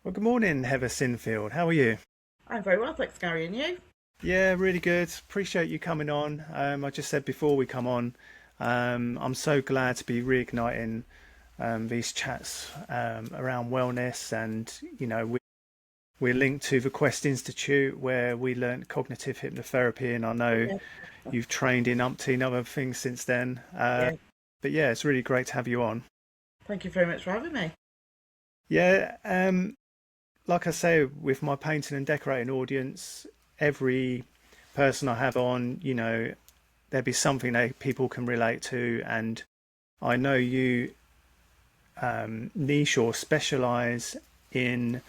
Well, good morning, Heather Sinfield. How are you? I'm very well, thanks, Gary, and you? Yeah, really good. Appreciate you coming on. I just said before we come on, I'm so glad to be reigniting these chats around wellness, and we're linked to the Quest Institute where we learnt cognitive hypnotherapy, and I know Yeah, you've trained in umpteen other things since then. yeah. But yeah, it's really great to have you on. Thank you very much for having me. Yeah, like I say, with my painting and decorating audience, every person I have on, there'd be something that people can relate to. And I know you niche or specialize in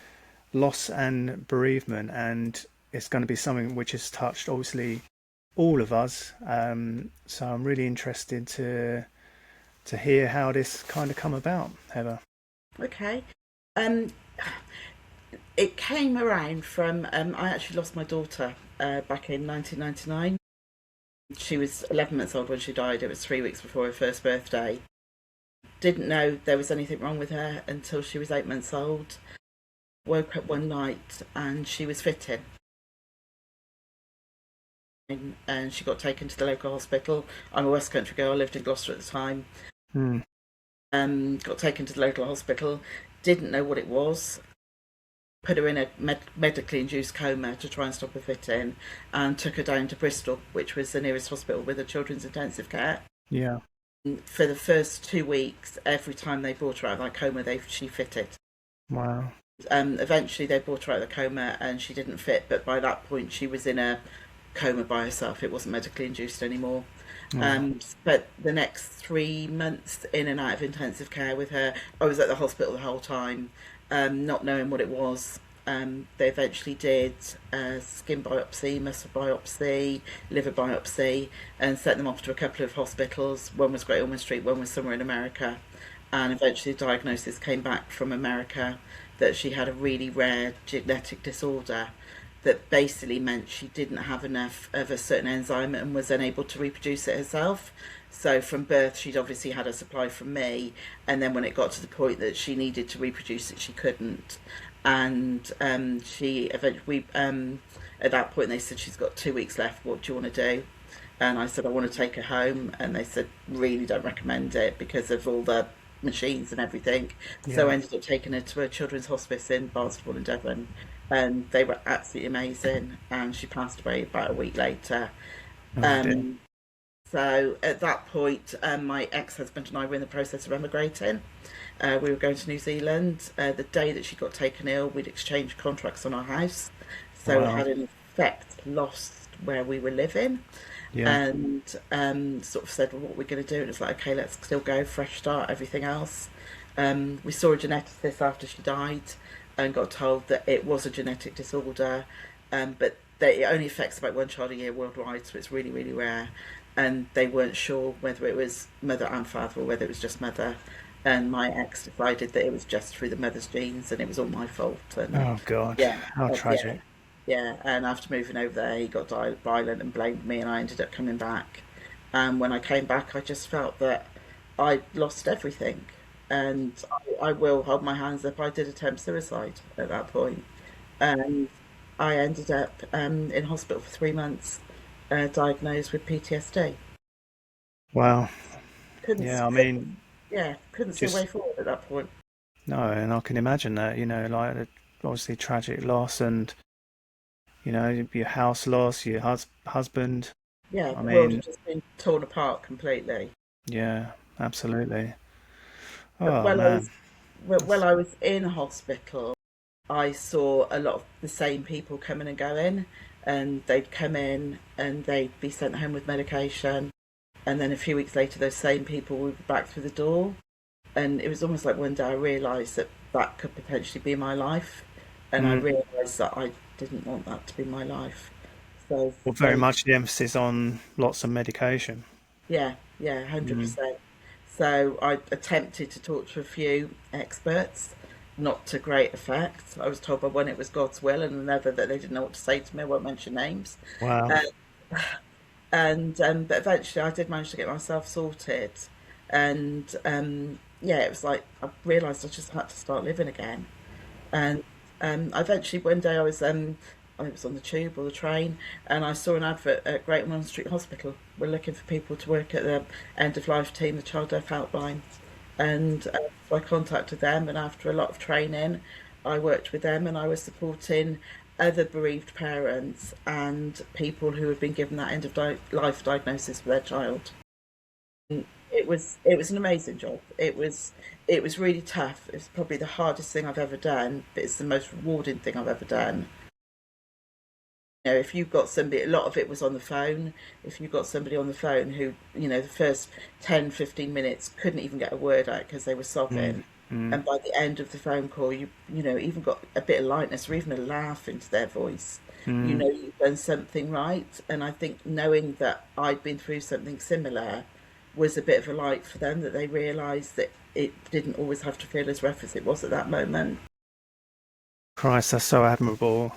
loss and bereavement, and it's going to be something which has touched obviously all of us. So I'm really interested to hear how this kind of come about, Heather. Okay. Um, it came around from I actually lost my daughter back in 1999. She was 11 months old when she died. It was 3 weeks before her first birthday. Didn't know there was anything wrong with her until she was 8 months old. Woke up one night and she was fitting, and she got taken to the local hospital. I'm a West Country girl, lived in Gloucester at the time. Hmm. Got taken to the local hospital, didn't know what it was, put her in a medically induced coma to try and stop her fitting, and took her down to Bristol, which was the nearest hospital with a children's intensive care. Yeah. For the first 2 weeks, every time they brought her out of that coma, she fitted. Wow. Eventually, they brought her out of the coma and she didn't fit, but by that point, she was in a coma by herself. It wasn't medically induced anymore. Wow. But the next 3 months in and out of intensive care with her, I was at the hospital the whole time, not knowing what it was. They eventually did a skin biopsy, muscle biopsy, liver biopsy, and sent them off to a couple of hospitals. One was Great Ormond Street, one was somewhere in America. And eventually, the diagnosis came back from America that she had a really rare genetic disorder that basically meant she didn't have enough of a certain enzyme and was unable to reproduce it herself. So from birth, she'd obviously had a supply from me, and then when it got to the point that she needed to reproduce it, she couldn't. And she eventually, at that point, they said she's got 2 weeks left. What do you want to do? And I said I want to take her home, and they said really don't recommend it because of all the machines and everything. So I Yeah. ended up taking her to a children's hospice in Barnstaple in Devon, and they were absolutely amazing. And she passed away about a week later. Oh dear. Um, so at that point, my ex-husband and I were in the process of emigrating. We were going to New Zealand. The day that she got taken ill, we'd exchanged contracts on our house, so we Wow. had in effect lost where we were living, Yeah. and sort of said, well, what we're going to do, and it's like, okay, let's still go, fresh start, everything else. We saw a geneticist after she died and got told that it was a genetic disorder, but that it only affects about one child a year worldwide, so it's really, really rare. And they weren't sure whether it was mother and father or whether it was just mother. And my ex decided that it was just through the mother's genes and it was all my fault. And Oh God. yeah, How yeah, tragic. yeah. And after moving over there, he got violent and blamed me, and I ended up coming back. And when I came back, I just felt that I lost everything. And I will hold my hands up. I did attempt suicide at that point, and I ended up in hospital for 3 months, diagnosed with PTSD. Wow. Couldn't, Yeah, I couldn't, mean, yeah, couldn't see a way just forward at that point. no, and I can imagine that, like obviously tragic loss and, your house loss, your husband. Yeah, I the world mean, had just been torn apart completely. yeah, absolutely. But Oh man. while That's, I was in hospital, I saw a lot of the same people coming and going, and they'd come in and they'd be sent home with medication, and then a few weeks later, those same people would be back through the door, and it was almost like one day I realised that that could potentially be my life, and I mm, realised that I didn't want that to be my life. So well, very they, much the emphasis on lots of medication. yeah, yeah, Mm, 100%. So I attempted to talk to a few experts, not to great effect. I was told by one it was God's will, and another that they didn't know what to say to me. I won't mention names. wow. Uh, and but eventually, I did manage to get myself sorted, and yeah, it was like I realised I just had to start living again, and Eventually one day I was on the tube or the train, and I saw an advert at Great Ormond Street Hospital. We're looking for people to work at the end of life team, the child death helpline, and so I contacted them. And after a lot of training, I worked with them, and I was supporting other bereaved parents and people who had been given that end of life diagnosis for their child. It was an amazing job. It was really tough. It's probably the hardest thing I've ever done, but it's the most rewarding thing I've ever done. If you've got somebody, a lot of it was on the phone. If you've got somebody on the phone who, the first 10, 15 minutes couldn't even get a word out because they were Mm, sobbing. mm, And by the end of the phone call, even got a bit of lightness or even a laugh into their voice. mm. You've done something right. And I think knowing that I'd been through something similar was a bit of a light for them, that they realised that it didn't always have to feel as rough as it was at that moment. Christ, that's so admirable.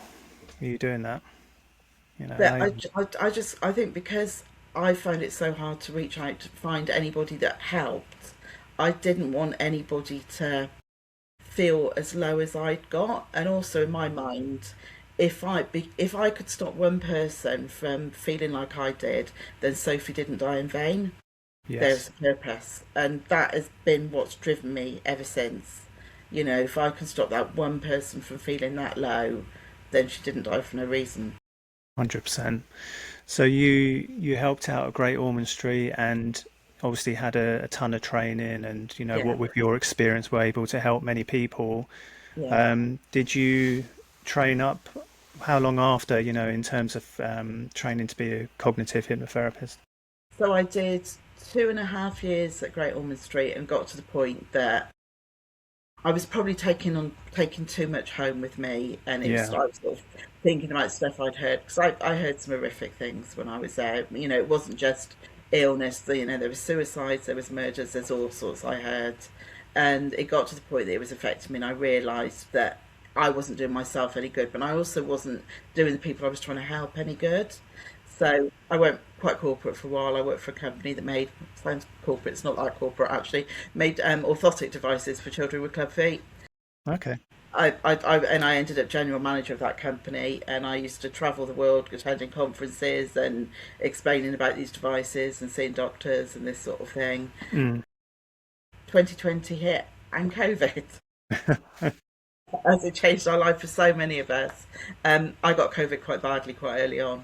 You doing that? But Amazing. I think because I found it so hard to reach out to find anybody that helped, I didn't want anybody to feel as low as I'd got. And also in my mind, if I could stop one person from feeling like I did, then Sophie didn't die in vain. There's Yes, a purpose, and that has been what's driven me ever since. If I can stop that one person from feeling that low, then she didn't die for no reason. 100%. So you helped out at Great Ormond Street and obviously had a ton of training and Yeah, what with your experience were able to help many people. yeah. Did you train up? How long after, in terms of training to be a cognitive hypnotherapist? So I did 2.5 years at Great Ormond Street and got to the point that I was probably taking too much home with me, and Yeah. I was sort of thinking about stuff I'd heard, because I heard some horrific things when I was there. It wasn't just illness. There was suicides, there was murders, there's all sorts I heard, and it got to the point that it was affecting me, and I realised that I wasn't doing myself any good, but I also wasn't doing the people I was trying to help any good. So I went quite corporate for a while. I worked for a company that made, sounds corporate, it's not that corporate actually, made orthotic devices for children with club feet. Okay. And I ended up general manager of that company, and I used to travel the world attending conferences and explaining about these devices and seeing doctors and this sort of thing. Mm. 2020 hit, and COVID, as it changed our life for so many of us. I got COVID quite badly quite early on,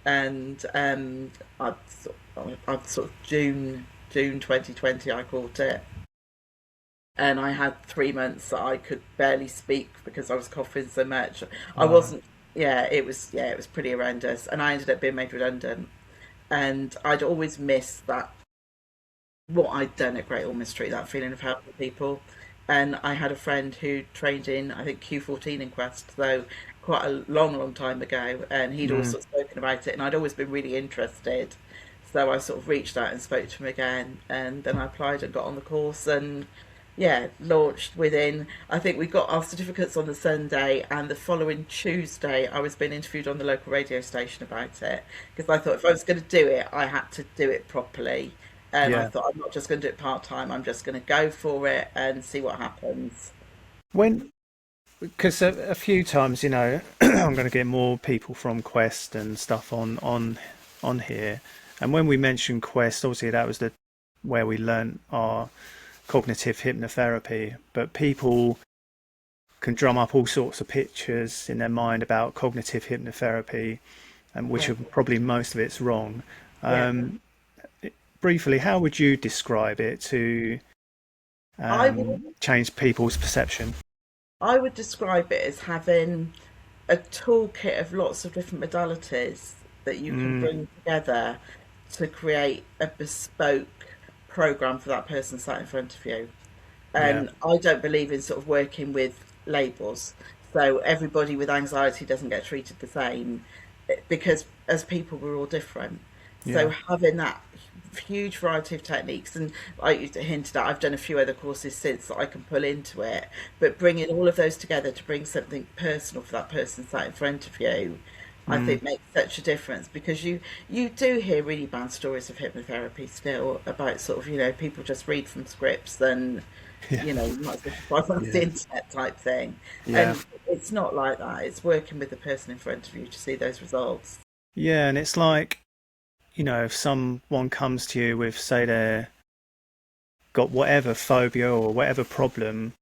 and I sort of June 2020 I caught it, and I had 3 months that I could barely speak because I was coughing so much. I Wow. wasn't. Yeah, it was pretty horrendous, and I ended up being made redundant. And I'd always missed that, what I'd done at Great Ormond Street, that feeling of helping people. And I had a friend who trained in, I think, Q14 inquest, so quite a long, long time ago, and he'd Mm. also spoken about it, and I'd always been really interested. So I sort of reached out and spoke to him again, and then I applied and got on the course, and yeah, launched within. I think we got our certificates on the Sunday, and the following Tuesday, I was being interviewed on the local radio station about it, because I thought if I was going to do it, I had to do it properly. And I Yeah. thought I'm not just going to do it part time. I'm just going to go for it and see what happens. When, because a few times, I'm going to get more people from Quest and stuff on here. And when we mentioned Quest, obviously that was the where we learnt our cognitive hypnotherapy. But people can drum up all sorts of pictures in their mind about cognitive hypnotherapy, and which Yeah, are probably most of it's wrong. yeah. Um, Briefly, how would you describe it to I would change people's perception? I would describe it as having a toolkit of lots of different modalities that you can Mm, bring together to create a bespoke program for that person sat in front of you. yeah, And I don't believe in sort of working with labels. So everybody with anxiety doesn't get treated the same, because as people we're all different. So yeah. having that huge variety of techniques, and I hinted at, I've done a few other courses since that I can pull into it, but bringing all of those together to bring something personal for that person sat in front of you, I Mm, think makes such a difference, because you do hear really bad stories of hypnotherapy still about sort of, people just read from scripts, and Yeah. You know, you might as well subscribe on the Yeah. internet type thing. Yeah. And it's not like that. It's working with the person in front of you to see those results. Yeah. And it's like, if someone comes to you with, say, they're got whatever phobia or whatever problem,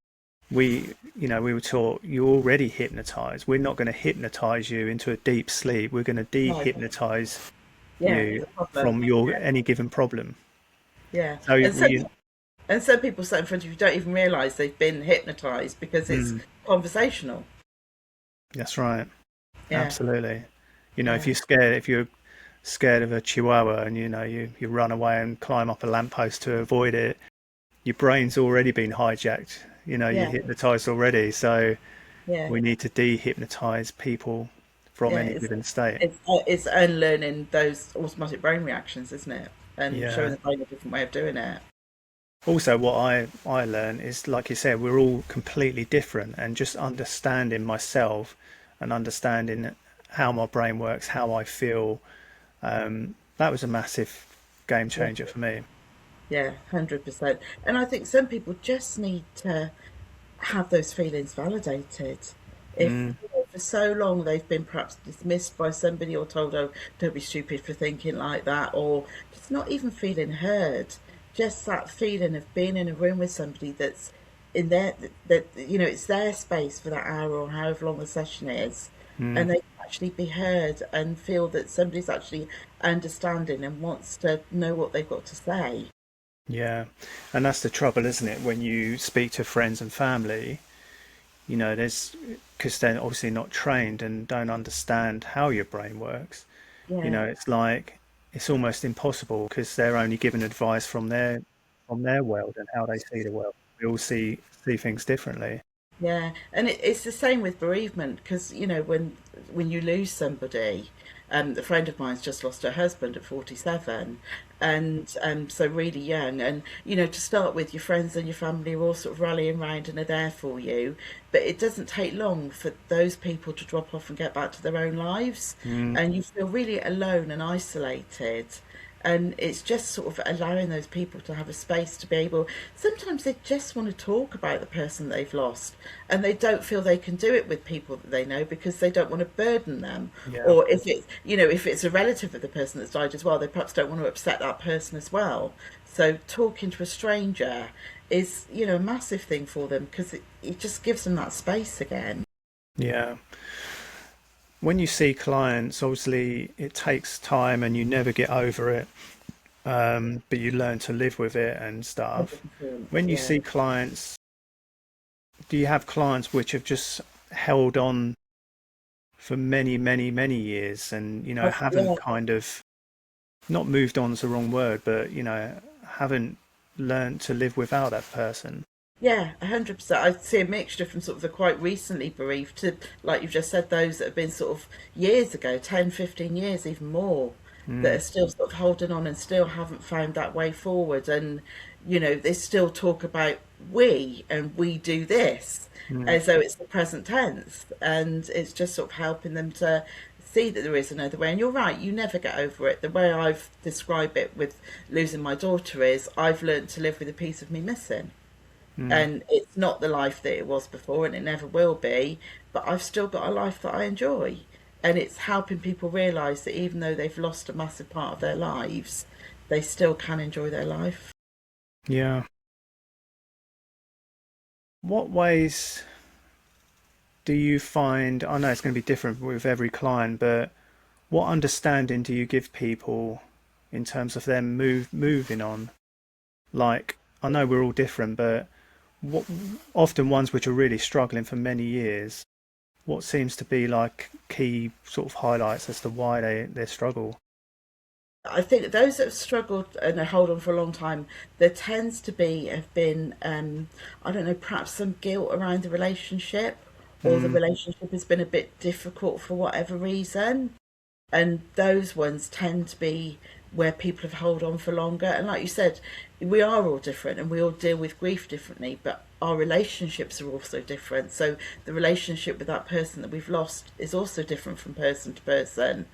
we were taught you're already hypnotized. We're not going to hypnotize you into a deep sleep. We're going to No, de-hypnotize yeah, you the problem. from your any given problem. Yeah. So And some we, and some people sat in front of you don't even realise they've been hypnotised because it's mm, conversational. that's right. Yeah, Absolutely. yeah, If you're scared of a chihuahua and you run away and climb up a lamppost to avoid it, your brain's already been hijacked. You're yeah, hypnotized already. So yeah, we need to de-hypnotize people from yeah. any given state. It's unlearning those automatic brain reactions, isn't it? And showing Yeah. the brain a different way of doing it. Also, what I learn is, like you said, we're all completely different, and just understanding myself and understanding how my brain works, how I feel, that was a massive game Yeah, changer for me. yeah, 100%. And I think some people just need to have those feelings validated. If Mm, for so long they've been perhaps dismissed by somebody or told, "Oh, don't be stupid for thinking like that," or just not even feeling heard, just that feeling of being in a room with somebody that's in their that it's their space for that hour or however long the session is, mm, and they can actually be heard and feel that somebody's actually understanding and wants to know what they've got to say. yeah, and that's the trouble, isn't it? When you speak to friends and family, there's because they're obviously not trained and don't understand how your brain works. Yeah. It's like it's almost impossible because they're only given advice from their world and how they see the world. We all see things differently. Yeah, and it's the same with bereavement because when you lose somebody, a friend of mine's just lost her husband at 47, and so really young, and to start with, your friends and your family are all sort of rallying round and are there for you, but it doesn't take long for those people to drop off and get back to their own lives, Mm, and you feel really alone and isolated. And it's just sort of allowing those people to have a space to be able, sometimes they just want to talk about the person they've lost, and they don't feel they can do it with people that they know because they don't want to burden them. yeah, Or if it's a relative of the person that's died as well, they perhaps don't want to upset that person as well. So talking to a stranger is a massive thing for them because it just gives them that space again. yeah. When you see clients, obviously it takes time and you never get over it, but you learn to live with it and stuff. 100%. When you Yeah. see clients, do you have clients which have just held on for many, many, many years and, haven't Yeah. kind of not moved on is the wrong word, but, haven't learned to live without that person? Yeah, 100%. I see a mixture from sort of the quite recently bereaved to, like you've just said, those that have been sort of years ago, 10, 15 years, even more, that are Mm, still sort of holding on and still haven't found that way forward. And, they still talk about we and we do this mm, as though it's the present tense. And it's just sort of helping them to see that there is another way. And you're right, you never get over it. The way I've described it with losing my daughter is I've learned to live with a piece of me missing, mm. and it's not the life that it was before and it never will be, but I've still got a life that I enjoy, and it's helping people realize that even though they've lost a massive part of their lives, they still can enjoy their life. Yeah. What ways do you find, I know it's going to be different with every client, but what understanding do you give people in terms of them moving on? Like, I know we're all different, but what often ones which are really struggling for many years, what seems to be like key sort of highlights as to why they struggle? I think those that have struggled and hold on for a long time, there tends to be have been I don't know, perhaps some guilt around the relationship, or the Mm, relationship has been a bit difficult for whatever reason. And those ones tend to be where people have held on for longer. And like you said, we are all different and we all deal with grief differently, but our relationships are also different. So the relationship with that person that we've lost is also different from person to person.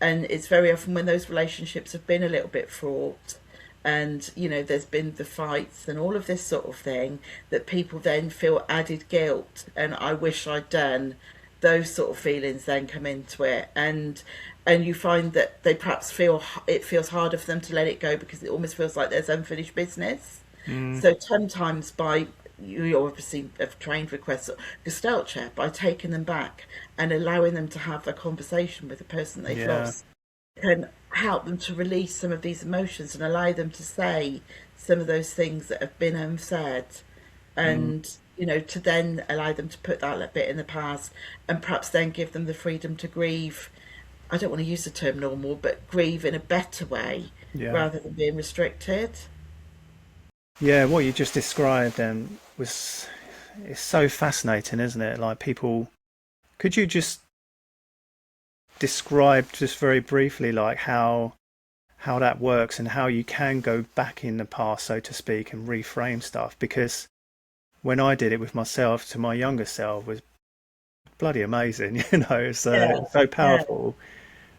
And it's very often when those relationships have been a little bit fraught, and there's been the fights and all of this sort of thing, that people then feel added guilt, and I wish I'd done. Those sort of feelings then come into it, and you find that they perhaps feel it feels harder for them to let it go, because it almost feels like there's unfinished business. Mm. So sometimes, by you obviously have trained requests Gestalt chair, by taking them back and allowing them to have a conversation with the person they've Yeah. lost, can help them to release some of these emotions and allow them to say some of those things that have been unsaid, Mm. and to then allow them to put that bit in the past, and perhaps then give them the freedom to grieve. I don't want to use the term normal, but grieve in a better way, Yeah. rather than being restricted. Yeah, what you just described was it's so fascinating, isn't it? Like people, could you just describe just very briefly like how that works and how you can go back in the past, so to speak, and reframe stuff? Because when I did it with myself to my younger self was bloody amazing, it's Yeah, so yeah, powerful.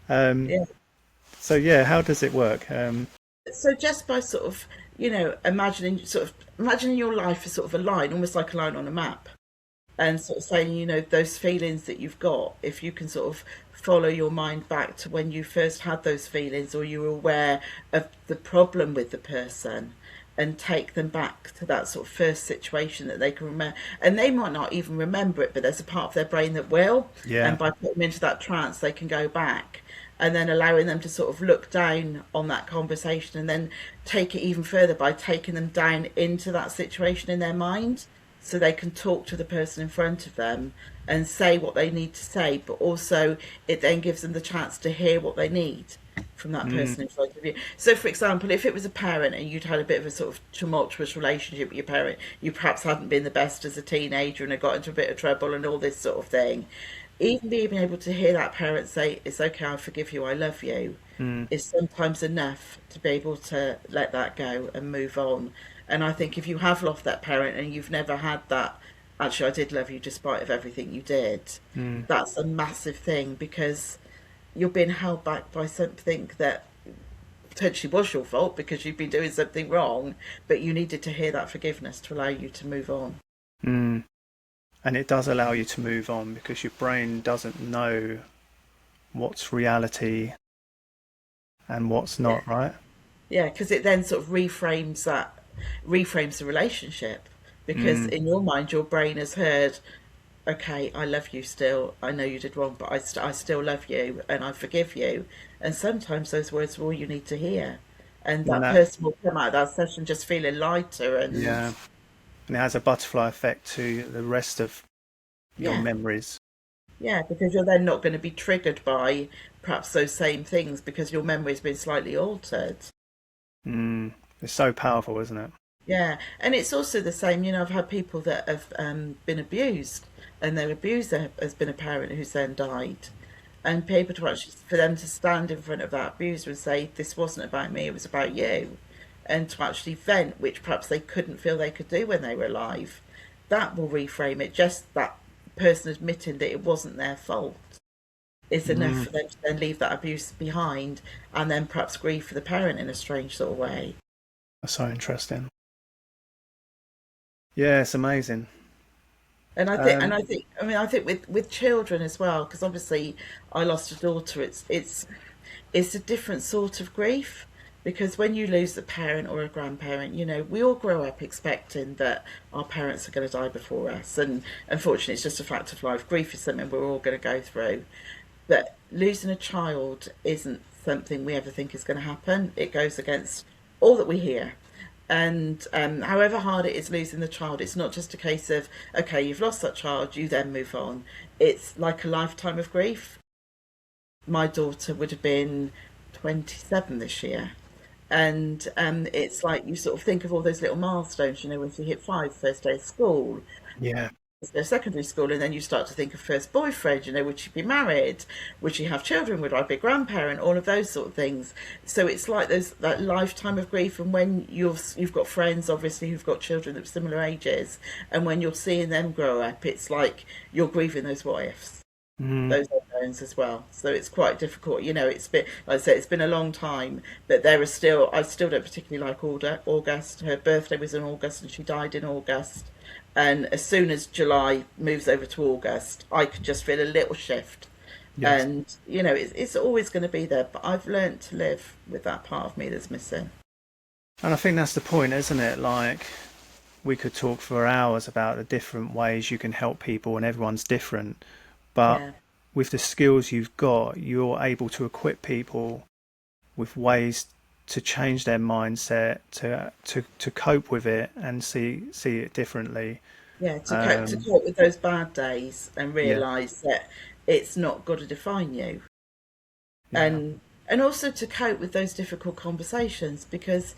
Um, yeah. so yeah, how does it work? So just by sort of, imagining your life as sort of a line, almost like a line on a map, and sort of saying, those feelings that you've got, if you can sort of follow your mind back to when you first had those feelings, or you were aware of the problem with the person, and take them back to that sort of first situation that they can remember. And they might not even remember it, but there's a part of their brain that will. Yeah. And by putting them into that trance, they can go back, and then allowing them to sort of look down on that conversation, and then take it even further by taking them down into that situation in their mind, so they can talk to the person in front of them and say what they need to say, but also it then gives them the chance to hear what they need from that Mm. person in front of you. So, for example, if it was a parent and you'd had a bit of a sort of tumultuous relationship with your parent, you perhaps hadn't been the best as a teenager and had got into a bit of trouble and all this sort of thing, even being able to hear that parent say, "It's okay, I forgive you, I love you," Mm. is sometimes enough to be able to let that go and move on. And I think if you have lost that parent and you've never had that, actually, I did love you despite of everything you did, Mm. that's a massive thing, because you're being held back by something that potentially was your fault because you've been doing something wrong, but you needed to hear that forgiveness to allow you to move on. Mm. And it does allow you to move on because your brain doesn't know what's reality and what's Yeah, not, right? yeah, because it then sort of reframes the relationship, because Mm. in your mind your brain has heard, okay, I love you still. I know you did wrong, but I still love you and I forgive you. And sometimes those words are all you need to hear. And And that that, person will come out of that session just feeling lighter. And yeah, and it has a butterfly effect to the rest of your yeah, memories. yeah, because you're then not going to be triggered by perhaps those same things, because your memory's been slightly altered. Mm. It's so powerful, isn't it? Yeah, and it's also the same. I've had people that have been abused, and their abuser has been a parent who's then died, and people to actually, for them to stand in front of that abuser and say, "This wasn't about me; it was about you," and to actually vent, which perhaps they couldn't feel they could do when they were alive. That will reframe it. Just that person admitting that it wasn't their fault is enough Mm. for them to then leave that abuse behind, and then perhaps grieve for the parent in a strange sort of way. That's so interesting. Yeah, it's amazing. And I think, Um, I think with children as well, because obviously I lost a daughter. It's a different sort of grief, because when you lose a parent or a grandparent, we all grow up expecting that our parents are going to die before us, and unfortunately, it's just a fact of life. Grief is something we're all going to go through, but losing a child isn't something we ever think is going to happen. It goes against all that we hear. And however hard it is losing the child, it's not just a case of, okay, you've lost that child, you then move on. It's like a lifetime of grief. My daughter would have been 27 this year. And it's like you sort of think of all those little milestones, when she hit five, first day of school, yeah. their secondary school, and then you start to think of first boyfriend, would she be married, would she have children, would I be a grandparent, all of those sort of things. So it's like there's that lifetime of grief, and when you've got friends obviously who've got children of similar ages, and when you're seeing them grow up, it's like you're grieving those what ifs, Mm. those milestones as well, so it's quite difficult. It's been, like I said, it's been a long time, but there are still, I still don't particularly like August. Her birthday was in August, and she died in August. And as soon as July moves over to August, I could just feel a little shift. Yes. And it's always going to be there, but I've learnt to live with that part of me that's missing. And I think that's the point, isn't it? Like, we could talk for hours about the different ways you can help people, and everyone's different. But Yeah, with the skills you've got, you're able to equip people with ways to change their mindset, to cope with it and see it differently. yeah, to Um, cope with those bad days and yeah, realise that it's not got to define you. yeah, And also to cope with those difficult conversations, because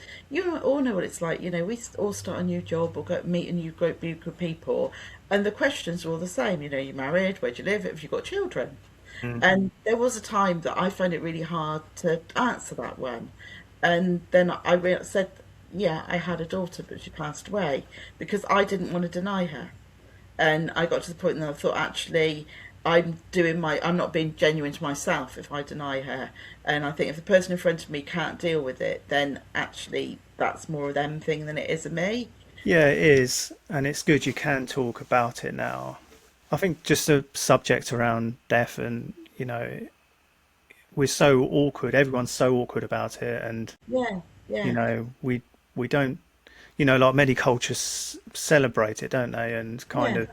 all know what it's like. We all start a new job or go meet a new group of people, and the questions are all the same. You're married, where do you live, have you got children? mm, And there was a time that I found it really hard to answer that one. And then said, yeah, I had a daughter, but she passed away, because I didn't want to deny her. And I got to the point that I thought, actually, I'm not being genuine to myself if I deny her. And I think if the person in front of me can't deal with it, then actually that's more of them thing than it is of me. yeah, it is, and it's good you can talk about it now. I think just the subject around death, and we're so awkward. Everyone's so awkward about it, and Yeah, you yeah, know, we don't, like many cultures celebrate it, don't they? And kind yeah, of,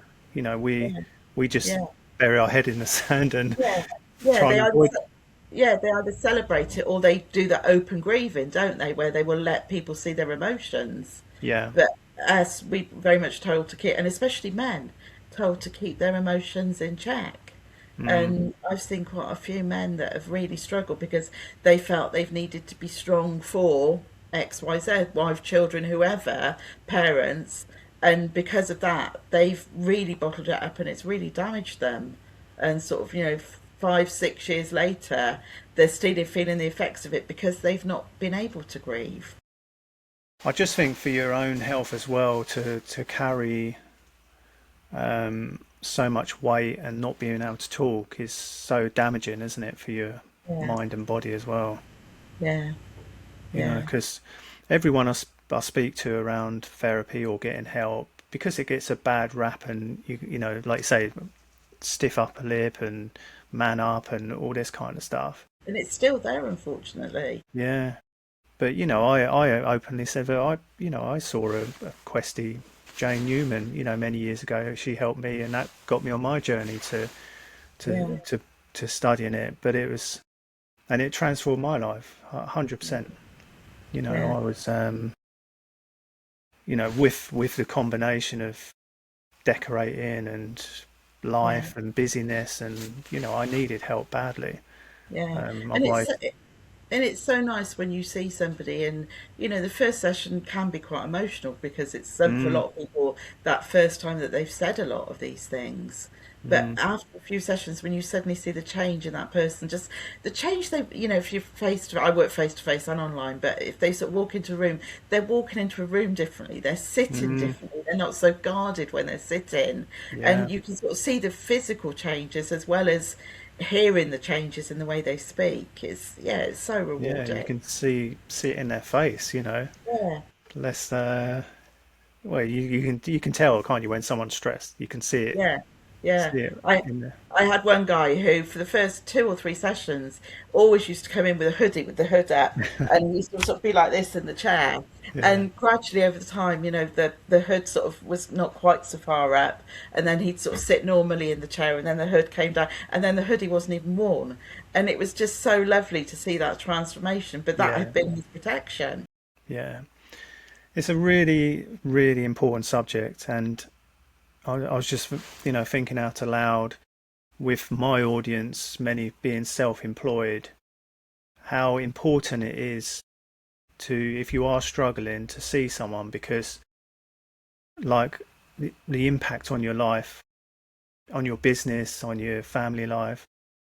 we yeah, we just yeah, bury our head in the sand and yeah, yeah. try and avoid. They either celebrate it or they do the open grieving, don't they, where they will let people see their emotions. Yeah. But as we very much told to keep, and especially men, told to keep their emotions in check. Mm, And I've seen quite a few men that have really struggled because they felt they've needed to be strong for X, Y, Z, wife, children, whoever, parents. And because of that, they've really bottled it up and it's really damaged them. And sort of, 5, 6 years later, they're still feeling the effects of it because they've not been able to grieve. I just think for your own health as well, to carry so much weight and not being able to talk is so damaging, isn't it, for your Yeah, mind and body as well? yeah, yeah, Because everyone I speak to around therapy or getting help, because it gets a bad rap, and like you say, stiff upper lip and man up and all this kind of stuff. and it's still there, unfortunately. Yeah, but I openly said that I saw a Questie Jane Newman, many years ago. She helped me, and that got me on my journey Yeah, to to to studying it. But it transformed my life 100%. yeah, I was with the combination of decorating and yeah, life and busyness, and I needed help badly. yeah. And Otherwise, it's so nice when you see somebody, and the first session can be quite emotional because it's some for a mm, lot of people that first time that they've said a lot of these things. But mm, after a few sessions, when you suddenly see the change in that person, just the change they, if you're face to, I work face to face and online, but if they sort of walk into a room, they're walking into a room differently. They're sitting mm, differently. They're not so guarded when they're sitting, yeah, and you can sort of see the physical changes as well as hearing the changes in the way they speak. It's so yeah, you rewarding. can see it in their face. Yeah, Less, well, you can tell, can't you, when someone's stressed? You can yeah, yeah. see it I in there. I had one guy who, for the first 2 or 3 sessions, always used to come in with a hoodie with the hood up, and he used to sort of be like this in the chair. Yeah, And gradually over the time, the hood sort of was not quite so far up, and then he'd sort of sit normally in the chair, and then the hood came down, and then the hoodie wasn't even worn, and it was just so lovely to see that transformation. But that yeah, had been his protection. yeah. It's a really, really important subject, and I was just, thinking out aloud with my audience, many being self-employed, how important it is to, if you are struggling, to see someone, because like the impact on your life, on your business, on your family life,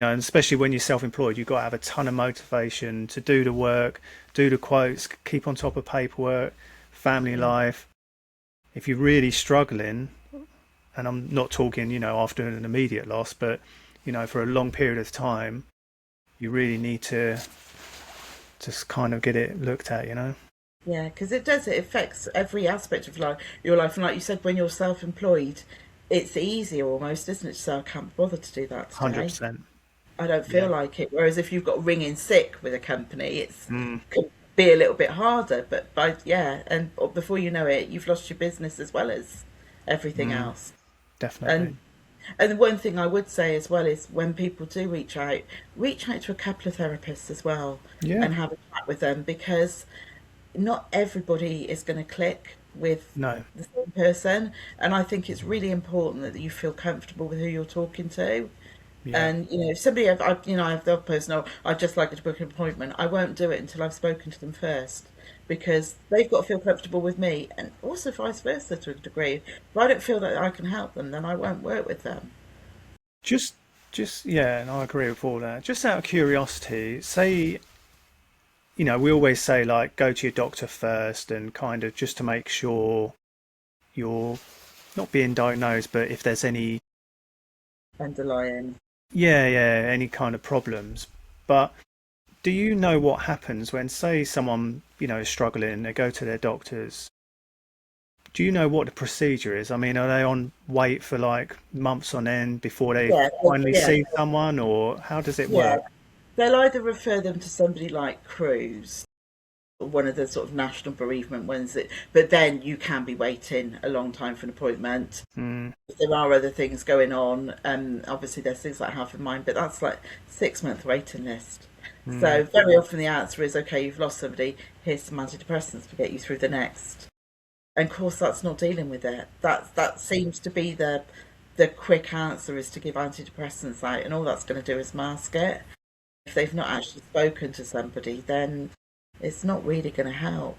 and especially when you're self-employed, you've got to have a ton of motivation to do the work, do the quotes, keep on top of paperwork, family Yeah, life. If you're really struggling, and I'm not talking, after an immediate loss, but for a long period of time, you really need to just kind of get it looked at. Yeah, because it does. It affects every aspect of your life. And like you said, when you're self-employed, it's easier almost, isn't it? To say, I can't bother to do that today. 100%. I don't feel Yeah. like it. Whereas if you've got ring in sick with a company, it's Mm, could be a little bit harder. But and before you know it, you've lost your business as well as everything mm, else. definitely. And and the one thing I would say as well is when people do reach out to a couple of therapists as well Yeah. and have a chat with them, because not everybody is going to click with No. the same person. And I think it's really important that you feel comfortable with who you're talking to. Yeah. And if somebody, I have the other person, oh, I'd just like to book an appointment. I won't do it until I've spoken to them first, because they've got to feel comfortable with me, and also vice versa to a degree. If I don't feel that I can help them, then I won't work with them. Just, yeah, and I agree with all that. Just out of curiosity, say, we always say like go to your doctor first and kind of just to make sure you're not being diagnosed, but if there's any, Underlying. yeah, any kind of problems. But do you know what happens when, say, someone, is struggling, they go to their doctors? Do you know what the procedure is? I mean, are they on wait for like months on end before they Yeah, finally yeah, see someone, or how does it yeah. work? They'll either refer them to somebody like Cruise, one of the sort of national bereavement ones, but then you can be waiting a long time for an appointment. Mm, If there are other things going on, obviously there's things like Half in Mind, but that's like 6 month waiting list. mm, So very often the answer is, okay, you've lost somebody, here's some antidepressants to get you through the next. And of course that's not dealing with it. That seems to be the quick answer, is to give antidepressants out, and all that's going to do is mask it. If they've not actually spoken to somebody, then it's not really going to help.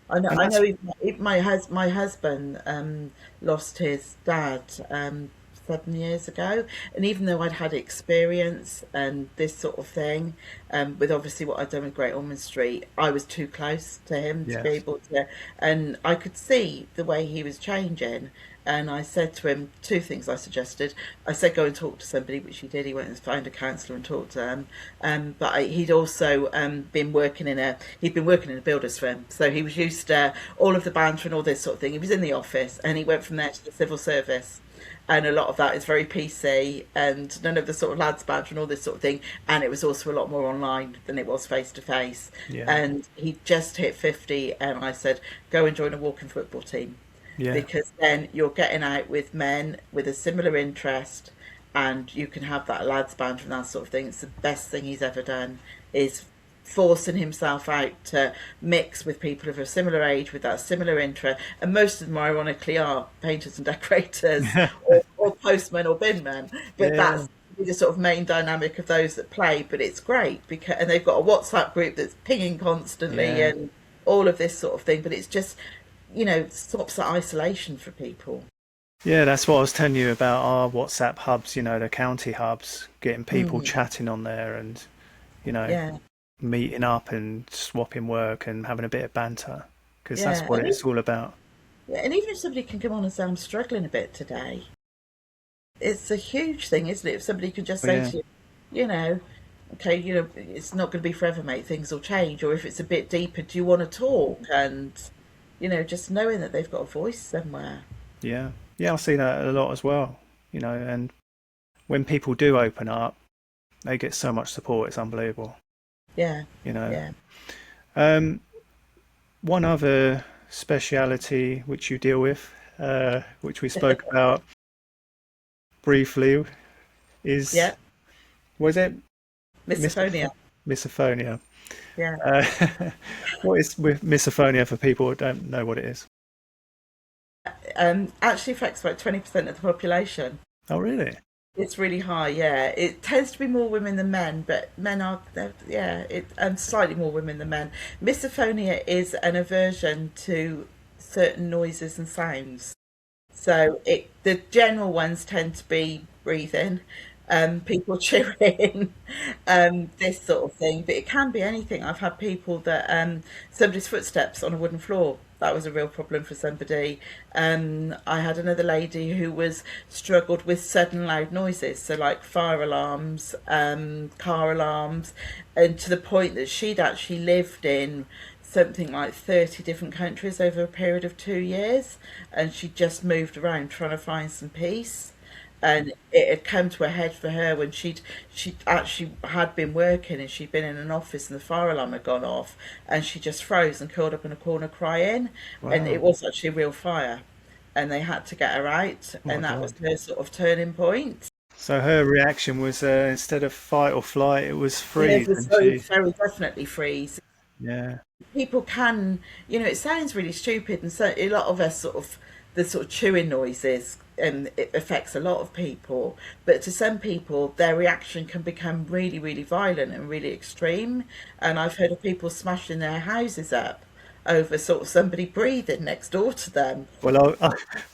I know. and I that's know. Even my husband lost his dad 7 years ago, and even though I'd had experience and this sort of thing, with obviously what I'd done with Great Ormond Street, I was too close to him to be yes, able to, and I could see the way he was changing. And I said to him two things I suggested. I said go and talk to somebody, which he did. He went and found a counsellor and talked to them. He'd also he'd been working in a builder's firm, so he was used to all of the banter and all this sort of thing. He was in the office, and he went from there to the civil service, and a lot of that is very PC and none of the sort of lads badge and all this sort of thing. And it was also a lot more online than it was face to face. yeah, And he just hit 50, and I said, go and join a walking football team, yeah, because then you're getting out with men with a similar interest, and you can have that lads band and that sort of thing. It's the best thing he's ever done, is forcing himself out to mix with people of a similar age with that similar interest. And most of them, ironically, are painters and decorators, or postmen or binmen. But yeah, that's the sort of main dynamic of those that play. But it's great because, and they've got a WhatsApp group that's pinging constantly yeah. and all of this sort of thing. But it's just, stops that isolation for people. Yeah, that's what I was telling you about our WhatsApp hubs, the county hubs, getting people Mm, chatting on there and, you know, yeah, meeting up and swapping work and having a bit of banter because that's yeah. what it's all about. And even if somebody can come on and say, I'm struggling a bit today, it's a huge thing, isn't it? If somebody can just But say yeah, to you, you know, okay, it's not going to be forever, mate, things will change. Or if it's a bit deeper, do you want to talk? And, just knowing that they've got a voice somewhere. yeah, yeah, I see that a lot as well, and when people do open up, they get so much support, it's unbelievable, Yeah, you know. yeah. Um, One other speciality which you deal with, which we spoke about briefly, is Yeah, was it misophonia. misophonia? Yeah. Uh, what is with misophonia for people who don't know what it is? Actually affects about 20% of the population. Oh, really? It's really high, yeah. It tends to be more women than men, but men are, yeah, slightly more women than men. Misophonia is an aversion to certain noises and sounds. So the general ones tend to be breathing, people chewing, this sort of thing. But it can be anything. I've had people that somebody's footsteps on a wooden floor. That was a real problem for somebody. I had another lady who was struggled with sudden loud noises, so like fire alarms, car alarms, and to the point that she'd actually lived in something like 30 different countries over a period of 2 years, and she just moved around trying to find some peace. And it had come to a head for her when she actually had been working, and she'd been in an office and the fire alarm had gone off, and she just froze and curled up in a corner crying. And it Wow. was actually a real fire, and they had to get her out, Oh my and that was God. her sort of turning point. So her reaction was instead of fight or flight, it was Yeah, it freeze, was and she, very definitely freeze. yeah, People can, it sounds really stupid, and so a lot of us sort of the sort of chewing noises, it affects a lot of people. But to some people, their reaction can become really, really violent and really extreme. And I've heard of people smashing their houses up over sort of somebody breathing next door to them. well,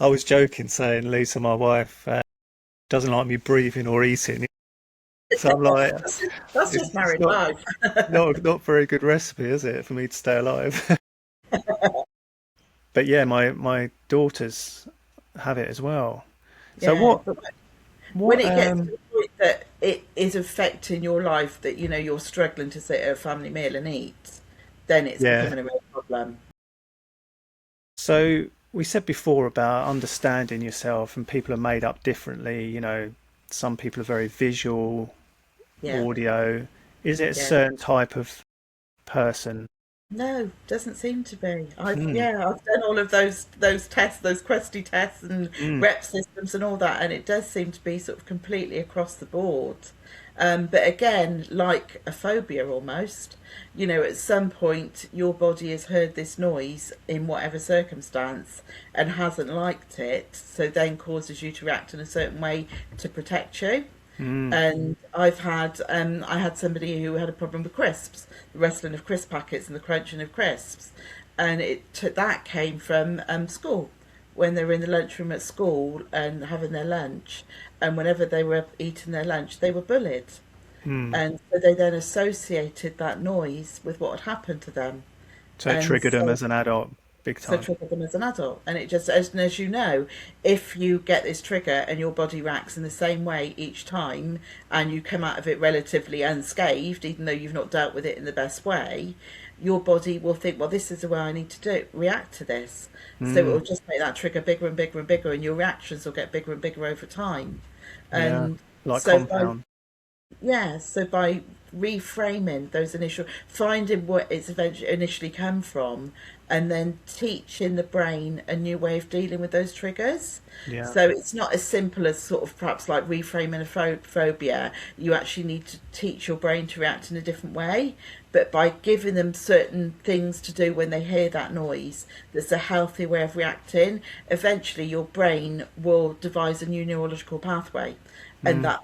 I was joking saying Lisa, my wife, doesn't like me breathing or eating. So I'm like, That's just it's married not life. not very good recipe, is it, for me to stay alive? But yeah, my daughters have it as well. So Yeah, what but when what it gets to the point that it is affecting your life, that you're struggling to sit at a family meal and eat, then it's yeah. becoming a real problem. So we said before about understanding yourself, and people are made up differently. Some people are very visual, Yeah, audio. Is it a yeah. certain type of person? No, doesn't seem to be. I've Mm, yeah, I've done all of those tests, those Questy tests and mm. rep systems and all that, and it does seem to be sort of completely across the board. But again, like a phobia almost, at some point your body has heard this noise in whatever circumstance and hasn't liked it, so then causes you to react in a certain way to protect you. Mm. And I had somebody who had a problem with crisps, the rustling of crisp packets and the crunching of crisps, and that came from school, when they were in the lunchroom at school and having their lunch, and whenever they were eating their lunch, they were bullied, Mm. and so they then associated that noise with what had happened to them, So it and triggered them so as an adult, big so time. trigger them as an adult. And it just, as you know, if you get this trigger and your body reacts in the same way each time, and you come out of it relatively unscathed, even though you've not dealt with it in the best way, your body will think, well, this is the way I need to react to this. So it Mm. will just make that trigger bigger and bigger and bigger, and your reactions will get bigger and bigger over time. Yeah, And like so by compound. yeah, so by reframing those initial, finding what it's eventually initially come from, and then teaching the brain a new way of dealing with those triggers. Yeah. So it's not as simple as sort of perhaps like reframing a phobia. You actually need to teach your brain to react in a different way. But by giving them certain things to do when they hear that noise, that's a healthy way of reacting, eventually your brain will devise a new neurological pathway. And Mm. that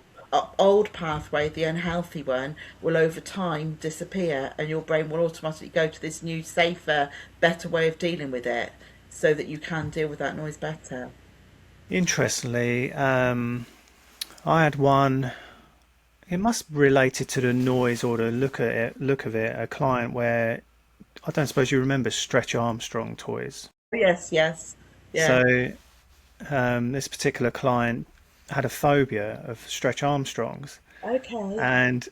old pathway, the unhealthy one, will over time disappear, and your brain will automatically go to this new, safer, better way of dealing with it, so that you can deal with that noise better. Interestingly, I had one. It must be related to the noise or the look of it. A client where I don't suppose you remember Stretch Armstrong toys. Yes, yes, yeah. So this particular client had a phobia of Stretch Armstrongs, Okay. and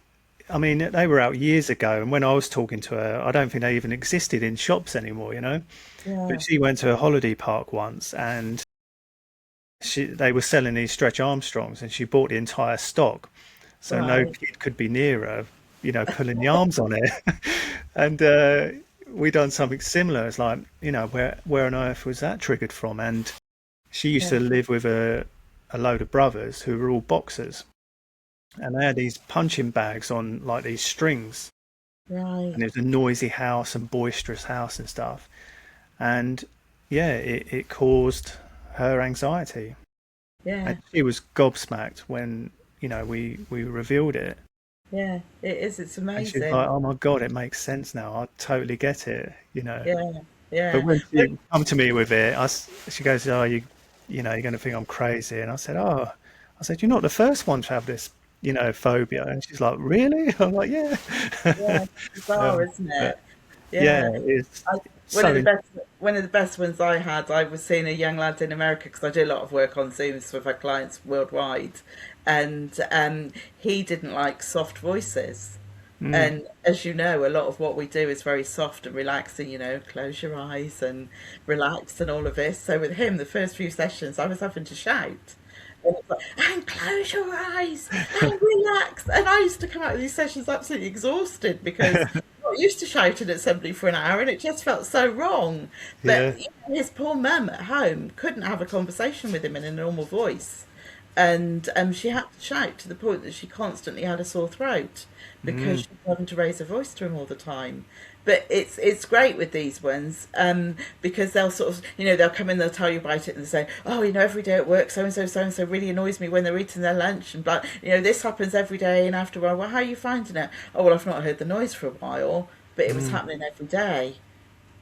I mean they were out years ago. And when I was talking to her, I don't think they even existed in shops anymore. But Yeah. she went to a holiday park once, and they were selling these Stretch Armstrongs, and she bought the entire stock, so no Right. kid could be near her, pulling the arms on it. And we done something similar. It's like, where on earth was that triggered from? And she used Yeah. to live with a load of brothers who were all boxers, and they had these punching bags on like these strings, Right. and it was a noisy house and boisterous house and stuff. And yeah, it caused her anxiety, Yeah. and she was gobsmacked when we revealed it. Yeah. It is. It's And she's amazing. like, "Oh my God, it makes sense now. I totally get it." Yeah. But Yeah. when she come to me with it, she goes, "Oh, you're going to think I'm crazy." And I said, "Oh," I said, "You're not the first one to have this, phobia." And she's like, "Really?" I'm like, "Yeah." Yeah. It's bizarre, Um, isn't but it? yeah, Yeah. it's I, One of So the best, one of the best ones I had, I was seeing a young lad in America because I do a lot of work on Zooms with our clients worldwide, and he didn't like soft voices. mm, And as you know, a lot of what we do is very soft and relaxing, close your eyes and relax and all of this. So with him, the first few sessions, I was having to shout. And it's like, and close your eyes and relax. And I used to come out of these sessions absolutely exhausted because I'm not used to shouting at somebody for an hour and it just felt so wrong. yeah. But his poor mum at home couldn't have a conversation with him in a normal voice. And she had to shout to the point that she constantly had a sore throat because Mm, she was having to raise her voice to him all the time. But it's great with these ones because they'll sort of they'll come in, they'll tell you about it and they say, oh, every day at work so and so really annoys me when they're eating their lunch and blah, this happens every day. And after a while, well, how are you finding it? Oh, well, I've not heard the noise for a while, but it was mm, happening every day.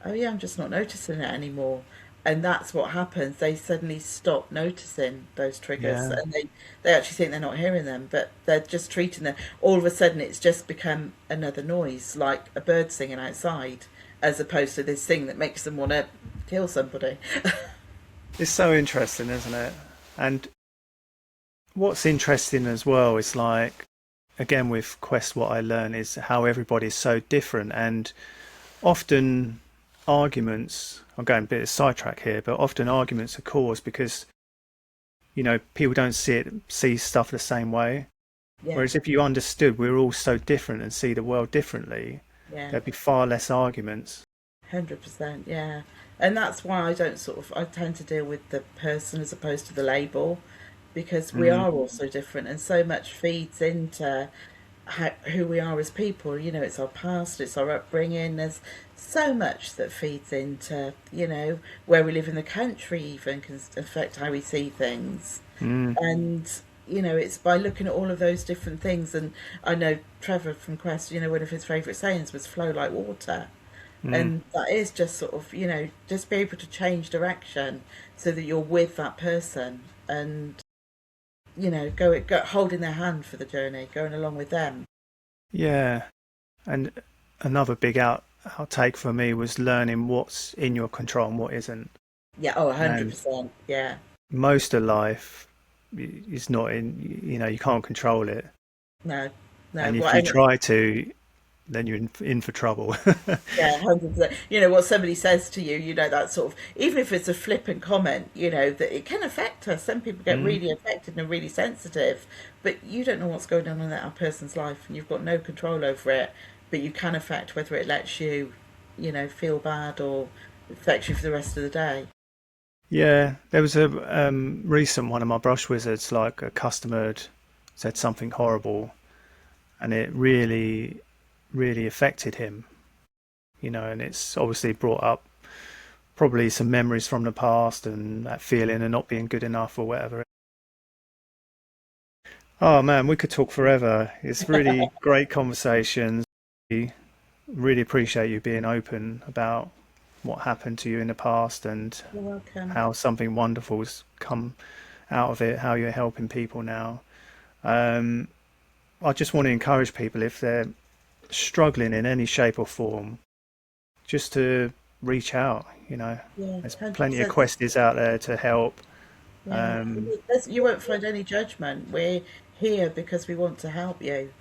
Oh yeah, I'm just not noticing it anymore. And that's what happens. They suddenly stop noticing those triggers yeah. and they actually think they're not hearing them, but they're just treating them. All of a sudden, it's just become another noise, like a bird singing outside, as opposed to this thing that makes them want to kill somebody. It's so interesting, isn't it? And what's interesting as well is like, again, with Quest, what I learn is how everybody's so different. And often arguments, I'm going a bit of sidetrack here, but often arguments are caused because, people don't see stuff the same way. Yeah, Whereas if you understood we're all so different and see the world differently, yeah, there'd be far less arguments. 100%. Yeah, and that's why I don't I tend to deal with the person as opposed to the label because we Mm, are all so different and so much feeds into who we are as people. It's our past, it's our upbringing. There's so much that feeds into, where we live in the country, even can affect how we see things. mm, And, it's by looking at all of those different things. And I know Trevor from Quest, one of his favourite sayings was flow like water. mm. And that is just sort of, just be able to change direction so that you're with that person and, go holding their hand for the journey, going along with them. Yeah. And another big outtake for me was learning what's in your control and what isn't. Yeah, oh, And 100%. Yeah. most of life is not in, you can't control it. No, no. And Well, if you try to, then you're in for trouble. yeah, 100%. What somebody says to you, that sort of, even if it's a flippant comment, that it can affect us. Some people get Mm. really affected and really sensitive, but you don't know what's going on in that person's life and you've got no control over it, but you can affect whether it lets you, feel bad or affects you for the rest of the day. Yeah, there was a recent one of my brush wizards, like a customer had said something horrible, and it really, really affected him, and it's obviously brought up probably some memories from the past and that feeling of not being good enough or whatever. Oh man, we could talk forever. It's really great conversations. Really appreciate you being open about what happened to you in the past and You're welcome. how something wonderful's come out of it, how you're helping people now. Um, I just want to encourage people if they're struggling in any shape or form, just to reach out. Yeah, There's plenty of 100%. questies out there to help. Yeah. Um, You won't find any judgment. We're here because we want to help you.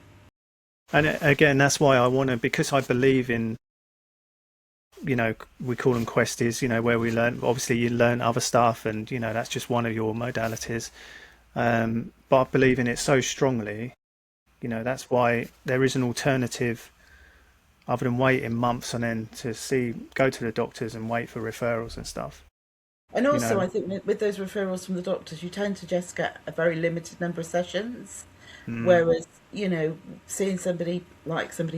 and again, that's why I want to, because I believe in, we call them questies, where we learn, obviously you learn other stuff and, that's just one of your modalities. But I believe in it so strongly, that's why there is an alternative other than waiting months and then go to the doctors and wait for referrals and stuff. And You also, know, I think with those referrals from the doctors, you tend to just get a very limited number of sessions. mm, Whereas, seeing somebody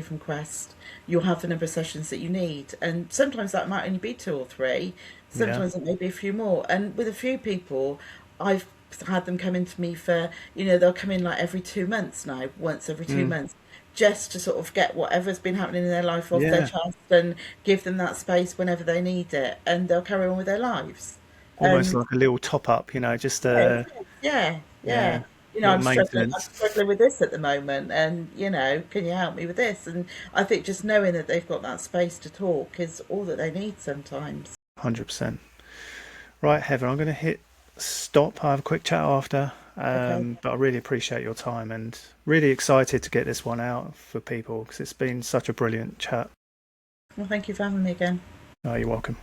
from Quest, you'll have the number of sessions that you need. And sometimes that might only be two or three, yeah, sometimes it may be a few more. And with a few people, I've had them come into me for, they'll come in like every 2 months now, once every two mm, months, just to sort of get whatever's been happening in their life off their yeah, chest and give them that space whenever they need it. And they'll carry on with their lives. almost And like a little top up, just yeah, yeah, yeah, yeah. you know, little I'm maintenance. struggling with this at the moment, and you know, can you help me with this? And I think just knowing that they've got that space to talk is all that they need sometimes. 100%. Right, Heather, I'm going to hit stop. I have a quick chat after. Okay. But I really appreciate your time and really excited to get this one out for people because it's been such a brilliant chat. Well, thank you for having me again. Oh, you're welcome.